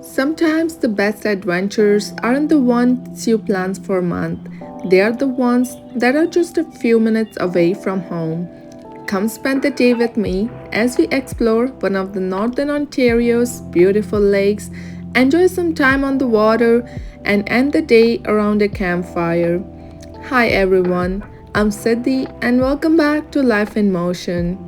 Sometimes the best adventures aren't the ones you plan for months, they are the ones that are just a few minutes away from home. Come spend the day with me as we explore one of the Northern Ontario's beautiful lakes, enjoy some time on the water, and end the day around a campfire. Hi everyone, I'm Siddhi and welcome back to Life in Motion.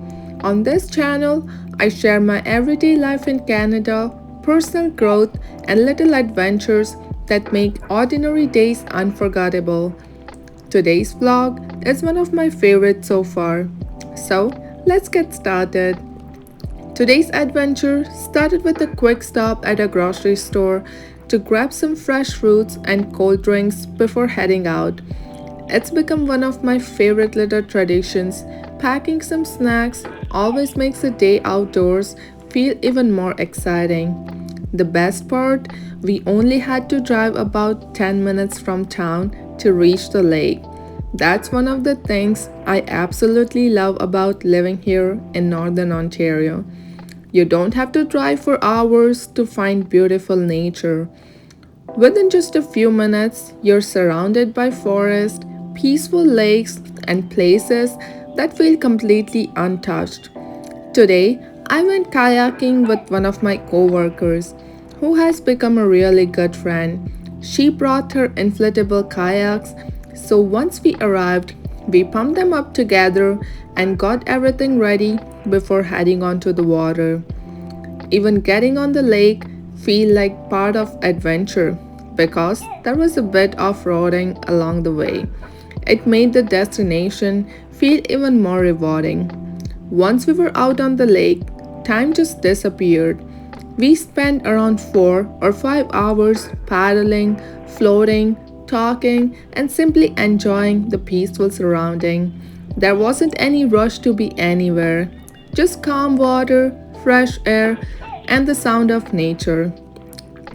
On this channel, I share my everyday life in Canada, personal growth, and little adventures that make ordinary days unforgettable. Today's vlog is one of my favorites so far. So, let's get started. Today's adventure started with a quick stop at a grocery store to grab some fresh fruits and cold drinks before heading out. It's become one of my favorite little traditions. Packing some snacks always makes a day outdoors feel even more exciting. The best part, we only had to drive about 10 minutes from town to reach the lake. That's one of the things I absolutely love about living here in Northern Ontario. You don't have to drive for hours to find beautiful nature. Within just a few minutes, you're surrounded by forest, peaceful lakes, and places that feel completely untouched. Today, I went kayaking with one of my coworkers who has become a really good friend. She brought her inflatable kayaks, so once we arrived, we pumped them up together and got everything ready before heading onto the water. Even getting on the lake feel like part of adventure because there was a bit of roading along the way. It made the destination feel even more rewarding. Once we were out on the lake, time just disappeared. We spent around 4 or 5 hours paddling, floating, talking, and simply enjoying the peaceful surrounding. There wasn't any rush to be anywhere, just calm water, fresh air, and the sound of nature.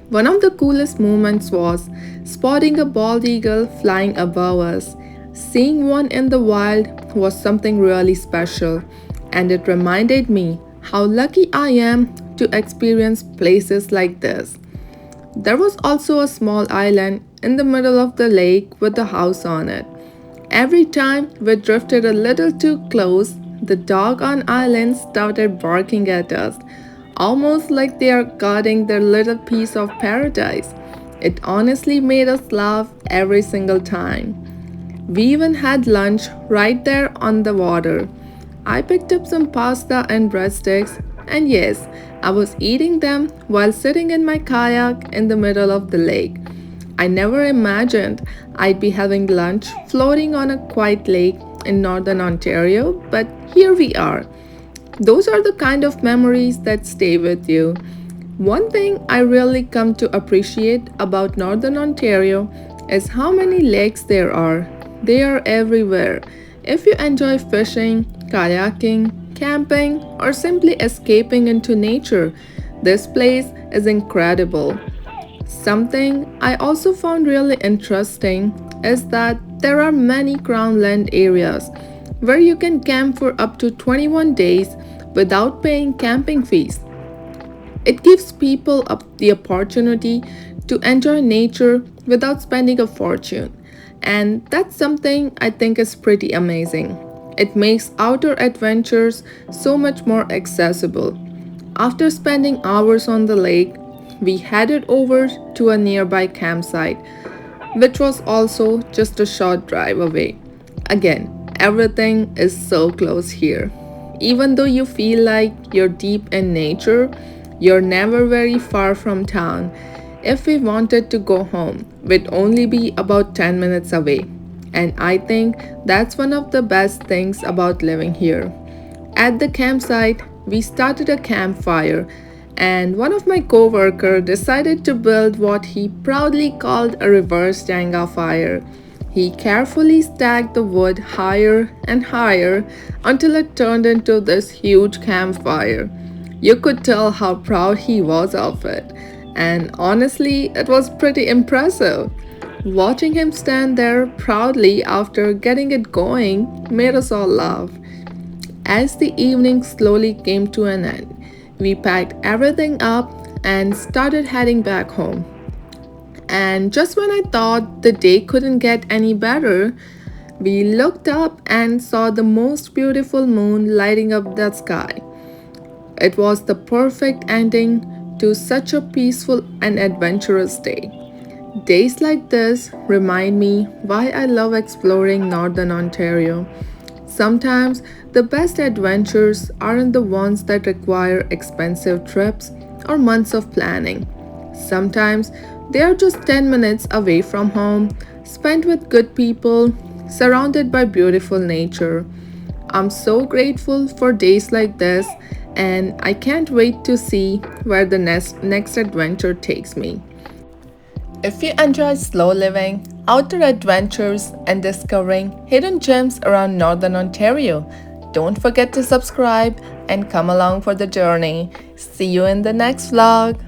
One of the coolest moments was spotting a bald eagle flying above us. Seeing one in the wild was something really special, and it reminded me how lucky I am to experience places like this. There was also a small island in the middle of the lake with a house on it. Every time we drifted a little too close, the dog on island started barking at us, almost like they are guarding their little piece of paradise. It honestly made us laugh every single time. We even had lunch right there on the water. I picked up some pasta and breadsticks, and yes, I was eating them while sitting in my kayak in the middle of the lake. I never imagined I'd be having lunch floating on a quiet lake in Northern Ontario, but here we are. Those are the kind of memories that stay with you. One thing I really come to appreciate about Northern Ontario is how many lakes there are. They are everywhere. If you enjoy fishing, kayaking, camping, or simply escaping into nature, this place is incredible. Something I also found really interesting is that there are many crown land areas where you can camp for up to 21 days without paying camping fees. It gives people the opportunity to enjoy nature without spending a fortune, and that's something I think is pretty amazing. It makes outdoor adventures so much more accessible. After spending hours on the lake, we headed over to a nearby campsite, which was also just a short drive away. Again, everything is so close here. Even though you feel like you're deep in nature, you're never very far from town. If we wanted to go home, we'd only be about 10 minutes away. And I think that's one of the best things about living here. At the campsite, we started a campfire, and one of my coworkers decided to build what he proudly called a reverse Jenga fire. He carefully stacked the wood higher and higher until it turned into this huge campfire. You could tell how proud he was of it, and honestly, it was pretty impressive. Watching him stand there proudly after getting it going made us all laugh. As the evening slowly came to an end, we packed everything up and started heading back home. And just when I thought the day couldn't get any better, we looked up and saw the most beautiful moon lighting up the sky. It was the perfect ending to such a peaceful and adventurous day. Days like this remind me why I love exploring Northern Ontario. Sometimes the best adventures aren't the ones that require expensive trips or months of planning. Sometimes they are just 10 minutes away from home, spent with good people, surrounded by beautiful nature. I'm so grateful for days like this, and I can't wait to see where the next adventure takes me. If you enjoy slow living, outdoor adventures, and discovering hidden gems around Northern Ontario, don't forget to subscribe and come along for the journey. See you in the next vlog.